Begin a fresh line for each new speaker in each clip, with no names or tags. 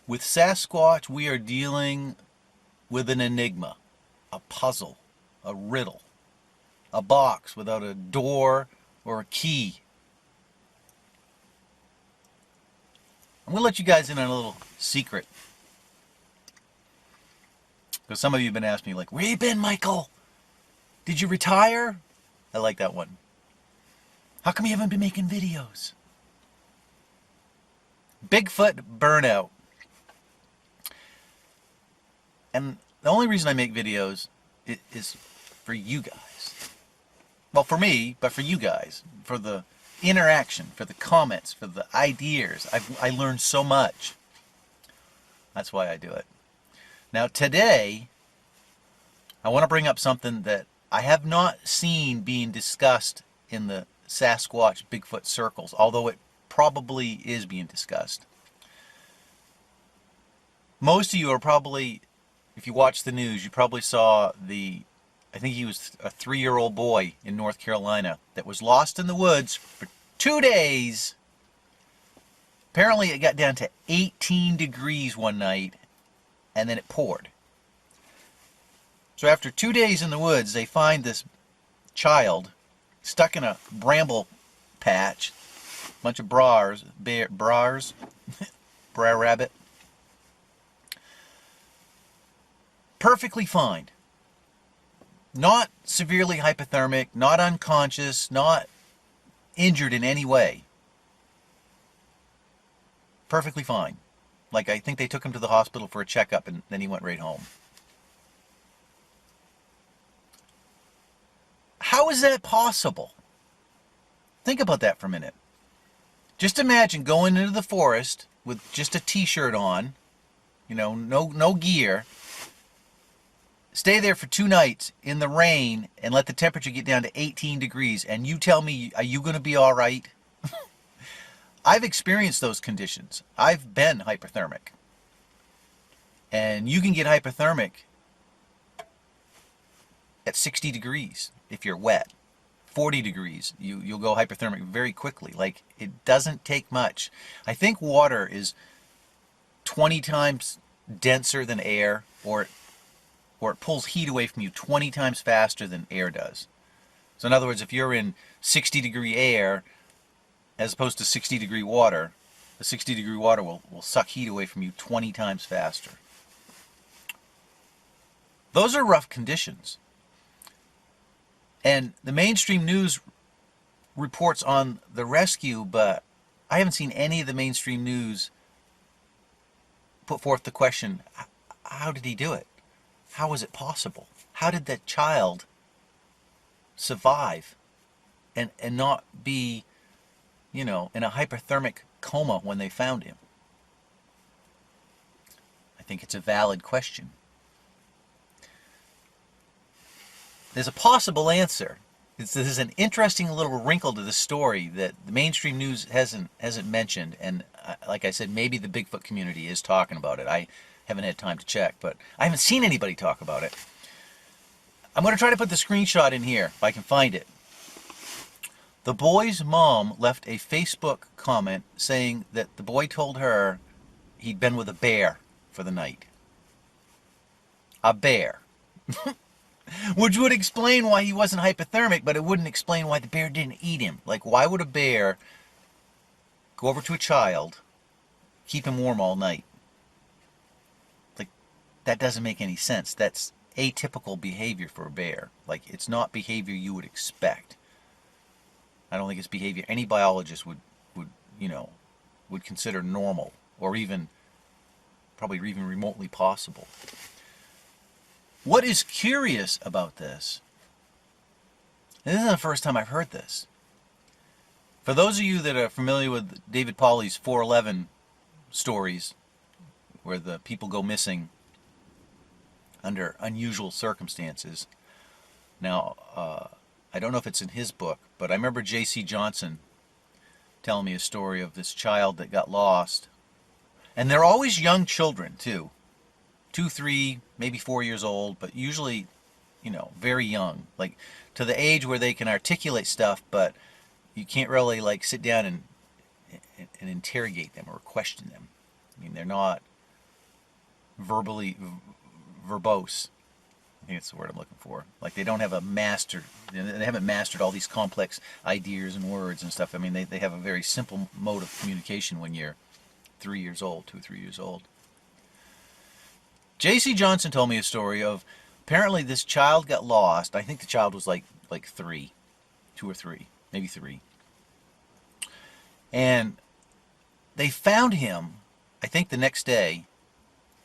With Sasquatch, we are dealing with an enigma, a puzzle, a riddle, a box without a door or a key. I'm going to let you guys in on a little secret. Because some of you have been asking me, like, where you been, Michael? Did you retire? I like that one. How come you haven't been making videos? Bigfoot burnout. And the only reason I make videos is for you guys. Well, for me, but for you guys. For the interaction, for the comments, for the ideas. I learned so much. That's why I do it. Now today, I want to bring up something that I have not seen being discussed in the Sasquatch Bigfoot circles, although it probably is being discussed. Most of you are probably, if you watch the news, you probably saw I think he was a 3-year-old boy in North Carolina that was lost in the woods for 2 days. Apparently it got down to 18 degrees one night, and then it poured. So after 2 days in the woods, they find this child stuck in a bramble patch, bunch of brar rabbit, perfectly fine. Not severely hypothermic, not unconscious, not injured in any way. Perfectly fine. Like, I think they took him to the hospital for a checkup and then he went right home. How is that possible? Think about that for a minute. Just imagine going into the forest with just a t-shirt on, no gear. Stay there for 2 nights in the rain and let the temperature get down to 18 degrees and you tell me, are you going to be all right? I've experienced those conditions. I've been hypothermic. And you can get hypothermic at 60 degrees if you're wet. 40 degrees, you'll go hypothermic very quickly. Like, it doesn't take much. I think water is 20 times denser than air, or it pulls heat away from you 20 times faster than air does. So in other words, if you're in 60 degree air as opposed to 60 degree water, the 60 degree water will suck heat away from you 20 times faster. Those are rough conditions. And the mainstream news reports on the rescue, but I haven't seen any of the mainstream news put forth the question, how did he do it? How was it possible? How did that child survive and not be, in a hypothermic coma when they found him? I think it's a valid question. There's a possible answer. This is an interesting little wrinkle to the story that the mainstream news hasn't mentioned, and like I said, maybe the Bigfoot community is talking about it. I haven't had time to check, but I haven't seen anybody talk about it. I'm going to try to put the screenshot in here if I can find it. The boy's mom left a Facebook comment saying that the boy told her he'd been with a bear for the night. A bear. Which would explain why he wasn't hypothermic, but it wouldn't explain why the bear didn't eat him. Like, why would a bear go over to a child, keep him warm all night? Like, that doesn't make any sense. That's atypical behavior for a bear. Like, it's not behavior you would expect. I don't think it's behavior any biologist would consider normal, or probably even remotely possible. What is curious about this isn't the first time I've heard this. For those of you that are familiar with David Pauly's 411 stories, where the people go missing under unusual circumstances. Now, I don't know if it's in his book, but I remember J.C. Johnson telling me a story of this child that got lost. And they're always young children, too. 2, 3, maybe 4 years old, but usually, very young. Like, to the age where they can articulate stuff, but you can't really, like, sit down and interrogate them or question them. I mean, they're not verbally verbose. I think that's the word I'm looking for. Like they don't have a master, they haven't mastered all these complex ideas and words and stuff. I mean, they have a very simple mode of communication when you're 3 years old, 2 or 3 years old. J.C. Johnson told me a story of apparently this child got lost. I think the child was like 3, 2 or 3, maybe 3. And they found him, I think the next day,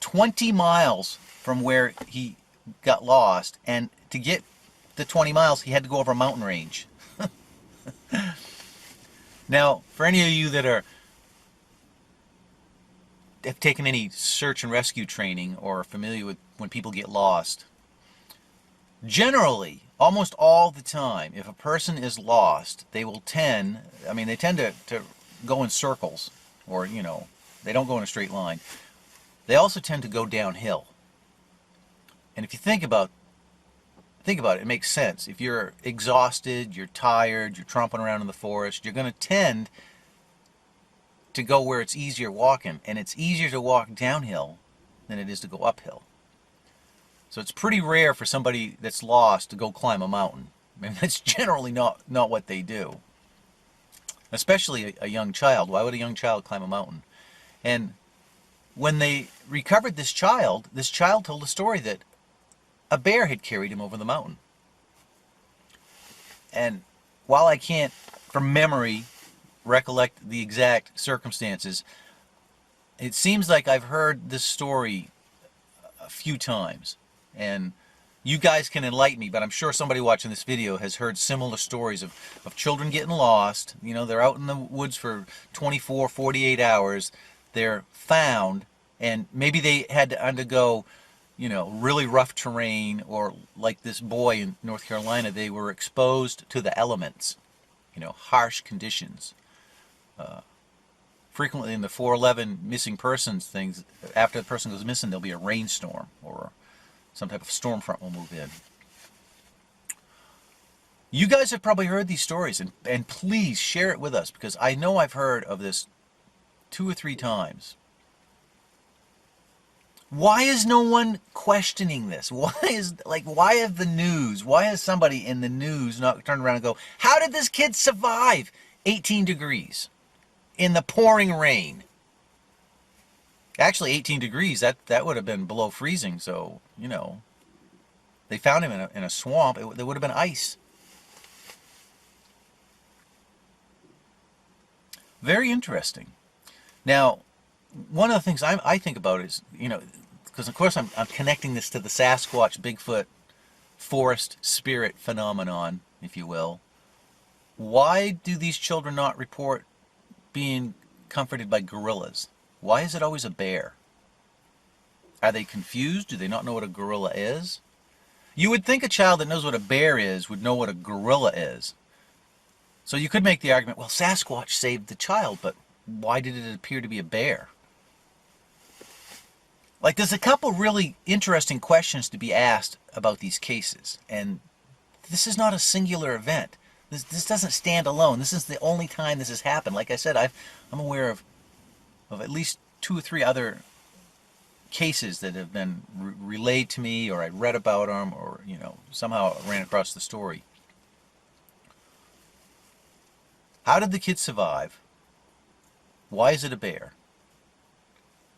20 miles from where he got lost, and to get the 20 miles he had to go over a mountain range. Now, for any of you that have taken any search and rescue training or are familiar with when people get lost, generally, almost all the time, if a person is lost, they will tend to go in circles, or, they don't go in a straight line. They also tend to go downhill. And if you think about it, it makes sense. If you're exhausted, you're tired, you're tromping around in the forest, you're going to tend to go where it's easier walking. And it's easier to walk downhill than it is to go uphill. So it's pretty rare for somebody that's lost to go climb a mountain. I mean, that's generally not what they do. Especially a young child. Why would a young child climb a mountain? And when they recovered this child told a story that a bear had carried him over the mountain. And while I can't, from memory, recollect the exact circumstances, it seems like I've heard this story a few times. And you guys can enlighten me, but I'm sure somebody watching this video has heard similar stories of children getting lost. They're out in the woods for 24, 48 hours. They're found, and maybe they had to undergo really rough terrain, or like this boy in North Carolina, they were exposed to the elements, harsh conditions. Frequently in the 411 missing persons things, after the person goes missing, there'll be a rainstorm or some type of storm front will move in. You guys have probably heard these stories, and please share it with us, because I know I've heard of this 2 or 3 times. Why is no one questioning this? Why is the news? Why is somebody in the news not turn around and go, how did this kid survive 18 degrees in the pouring rain? Actually, 18 degrees, that would have been below freezing, so, they found him in a swamp. There would have been ice. Very interesting. Now, one of the things I think about is, because of course I'm connecting this to the Sasquatch, Bigfoot, forest spirit phenomenon, if you will. Why do these children not report being comforted by gorillas? Why is it always a bear? Are they confused? Do they not know what a gorilla is? You would think a child that knows what a bear is would know what a gorilla is. So you could make the argument, well, Sasquatch saved the child, but why did it appear to be a bear? There's a couple really interesting questions to be asked about these cases. And this is not a singular event. This doesn't stand alone. This is the only time this has happened. Like I said, I'm aware of at least 2 or 3 other cases that have been relayed to me, or I read about them, or, somehow ran across the story. How did the kid survive? Why is it a bear?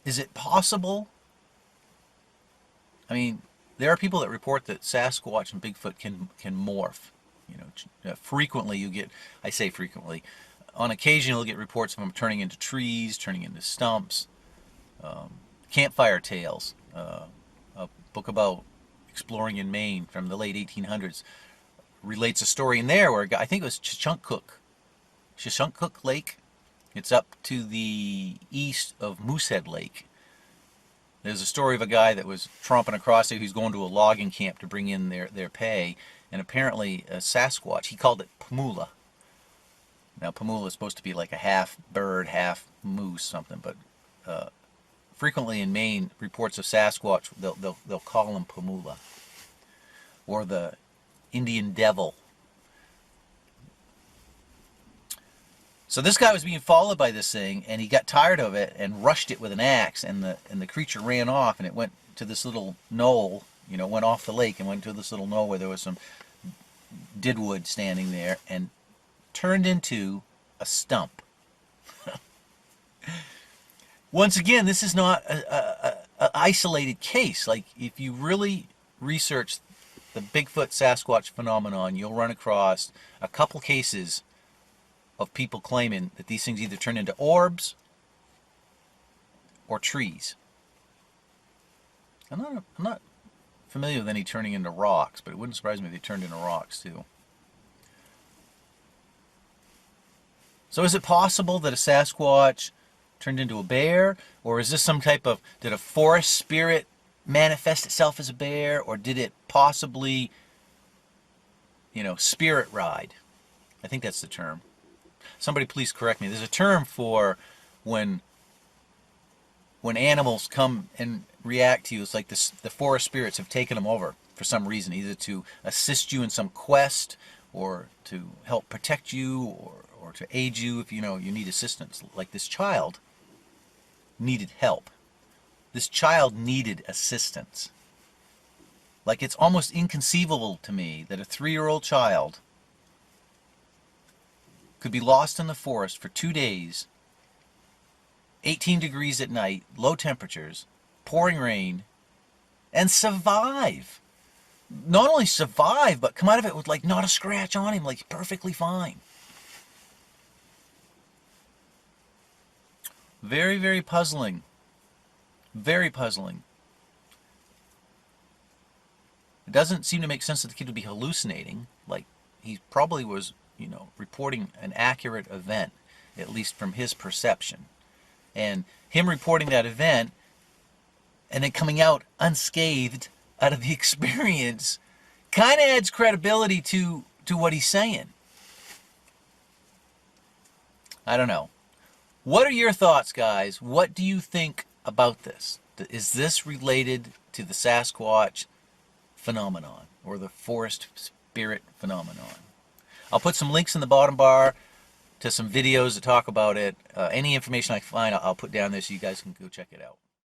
Is it possible? I mean, there are people that report that Sasquatch and Bigfoot can morph. Frequently you get, I say frequently, on occasion you'll get reports of them turning into trees, turning into stumps. Campfire Tales, a book about exploring in Maine from the late 1800s, relates a story in there where I think it was Shushunkcook Lake. It's up to the east of Moosehead Lake. There's a story of a guy that was tromping across there who's going to a logging camp to bring in their pay, and apparently a Sasquatch, he called it Pamula. Now Pamula is supposed to be like a half bird, half moose, something, but frequently in Maine, reports of Sasquatch, they'll call him Pamula, or the Indian Devil. So this guy was being followed by this thing, and he got tired of it and rushed it with an axe, and the creature ran off, and it went to this little knoll, you know, went off the lake and went to this little knoll where there was some deadwood standing there, and turned into a stump. Once again, this is not a isolated case. Like, if you really research the Bigfoot Sasquatch phenomenon, you'll run across a couple cases of people claiming that these things either turn into orbs or trees. I'm not familiar with any turning into rocks, but it wouldn't surprise me if they turned into rocks too. So is it possible that a Sasquatch turned into a bear? Or is this some type of, did a forest spirit manifest itself as a bear? Or did it possibly, you know, spirit ride? I think that's the term. Somebody please correct me. There's a term for when animals come and react to you. It's like this, the forest spirits have taken them over for some reason, either to assist you in some quest, or to help protect you, or to aid you if you know you need assistance. Like this child needed help. This child needed assistance. Like, it's almost inconceivable to me that a 3-year-old child could be lost in the forest for 2 days, 18 degrees at night, low temperatures, pouring rain, and survive. Not only survive, but come out of it with like not a scratch on him, like perfectly fine. Very, very puzzling. Very puzzling. It doesn't seem to make sense that the kid would be hallucinating. Like, he probably was, you know, reporting an accurate event, at least from his perception. And him reporting that event and then coming out unscathed out of the experience kind of adds credibility to what he's saying. I don't know. What are your thoughts, guys? What do you think about this? Is this related to the Sasquatch phenomenon or the forest spirit phenomenon? I'll put some links in the bottom bar to some videos that talk about it. Any information I find, I'll put down there so you guys can go check it out.